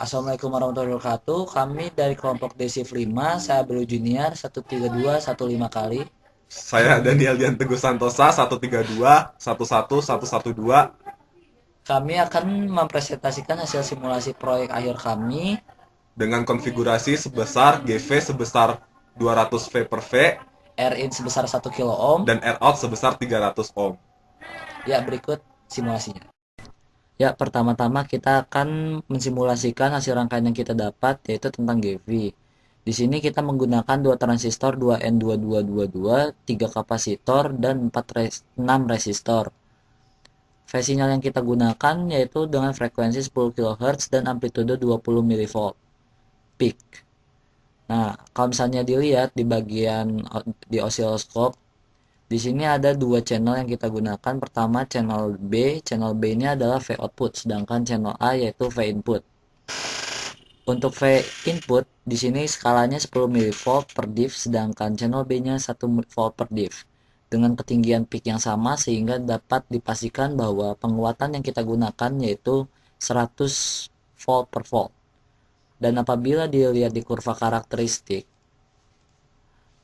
Assalamualaikum warahmatullahi wabarakatuh. Kami dari kelompok Desif 5, saya Bro Junior 13215 kali. Saya Daniel Dian Teguh Santosa 132 11 11 112. Kami akan mempresentasikan hasil simulasi proyek akhir kami. Dengan konfigurasi sebesar GV sebesar 200 V per V R-in sebesar 1 kilo ohm. dan R out sebesar 300 ohm. Ya, berikut simulasinya. Ya, pertama-tama kita akan mensimulasikan hasil rangkaian yang kita dapat, yaitu tentang GV. Di sini kita menggunakan 2 transistor 2N2222, 3 kapasitor, dan 6 resistor. Phase sinyal yang kita gunakan yaitu dengan frekuensi 10 kHz dan amplitude 20 mV peak. Nah, kalau misalnya dilihat di bagian di osiloskop, di sini ada dua channel yang kita gunakan. Pertama channel B. Channel B ini adalah V output, sedangkan channel A yaitu V input. Untuk V input di sini skalanya 10 mV per div, sedangkan channel B-nya 1 volt per div dengan ketinggian peak yang sama, sehingga dapat dipastikan bahwa penguatan yang kita gunakan yaitu 100 volt per volt. Dan apabila dilihat di kurva karakteristik,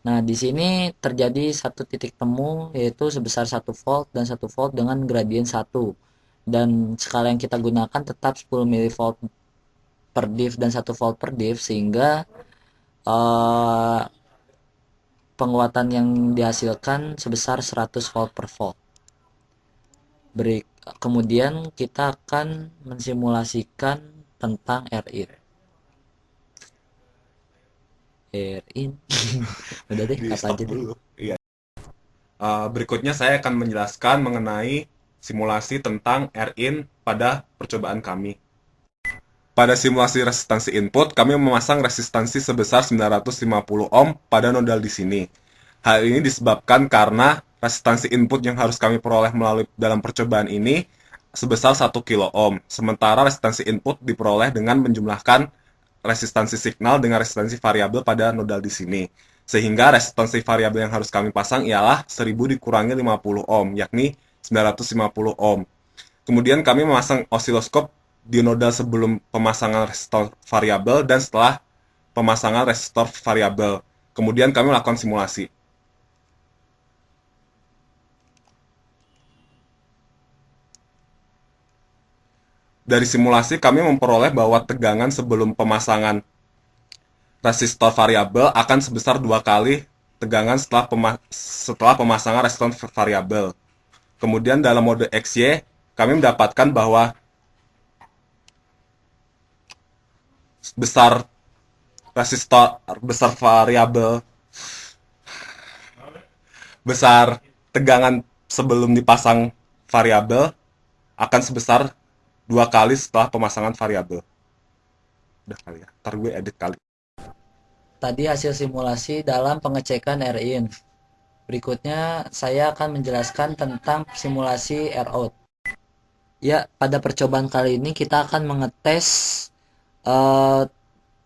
nah di sini terjadi satu titik temu yaitu sebesar 1 volt dan 1 volt dengan gradien 1, dan skala yang kita gunakan tetap 10 mV per div dan 1 volt per div, sehingga uh, penguatan yang dihasilkan sebesar 100 volt per volt. Kemudian kita akan mensimulasikan tentang Rin. Rin. Udah deh, Di apa stop aja deh. dulu. Iya. Berikutnya saya akan menjelaskan mengenai simulasi tentang R-in pada percobaan kami. Pada simulasi resistansi input, kami memasang resistansi sebesar 950 ohm pada nodal di sini. Hal ini disebabkan karena resistansi input yang harus kami peroleh melalui dalam percobaan ini sebesar 1 kilo ohm, sementara resistansi input diperoleh dengan menjumlahkan resistansi signal dengan resistansi variabel pada nodal di sini. Sehingga resistansi variabel yang harus kami pasang ialah 1000 dikurangi 50 ohm, yakni 950 ohm. Kemudian kami memasang osiloskop di nodal sebelum pemasangan resistor variabel dan setelah pemasangan resistor variabel. Kemudian kami melakukan simulasi. Dari simulasi kami memperoleh bahwa tegangan sebelum pemasangan resistor variabel akan sebesar 2 kali tegangan setelah pemasangan resistor variabel. Kemudian dalam mode XY kami mendapatkan bahwa besar resistor besar variabel besar tegangan sebelum dipasang variabel akan sebesar 2 kali setelah pemasangan variabel. Udah kali ya, ntar gue edit kali. Tadi hasil simulasi dalam pengecekan Rin. Berikutnya saya akan menjelaskan tentang simulasi R-out. Ya, pada percobaan kali ini kita akan mengetes uh,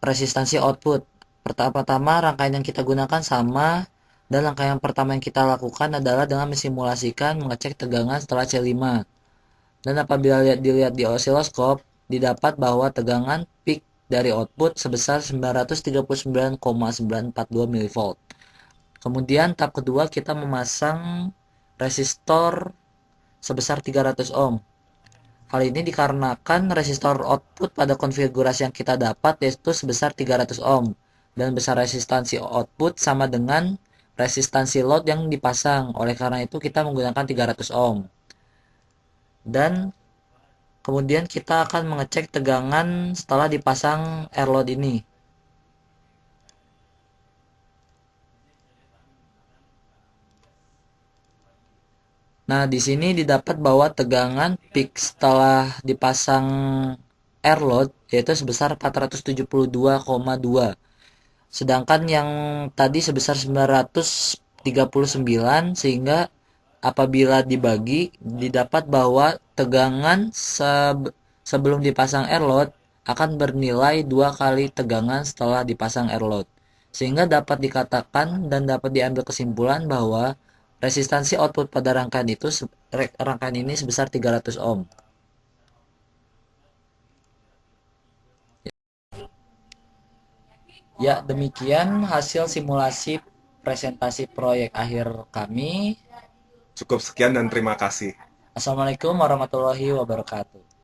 resistansi output. Pertama-tama rangkaian yang kita gunakan sama, dan rangkaian pertama yang kita lakukan adalah dengan mensimulasikan mengecek tegangan setelah C5. Dan apabila dilihat di osiloskop, didapat bahwa tegangan peak dari output sebesar 939,942 mV. Kemudian tahap kedua kita memasang resistor sebesar 300 ohm. Hal ini dikarenakan resistor output pada konfigurasi yang kita dapat yaitu sebesar 300 ohm, dan besar resistansi output sama dengan resistansi load yang dipasang. Oleh karena itu kita menggunakan 300 ohm. Dan kemudian kita akan mengecek tegangan setelah dipasang air load ini. Nah, di sini didapat bahwa tegangan peak setelah dipasang air load yaitu sebesar 472,2. Sedangkan yang tadi sebesar 939, sehingga apabila dibagi didapat bahwa tegangan sebelum dipasang air load akan bernilai 2 kali tegangan setelah dipasang air load. Sehingga dapat dikatakan dan dapat diambil kesimpulan bahwa resistansi output pada rangkaian ini sebesar 300 ohm. Ya, demikian hasil simulasi presentasi proyek akhir kami. Cukup sekian dan terima kasih. Assalamualaikum warahmatullahi wabarakatuh.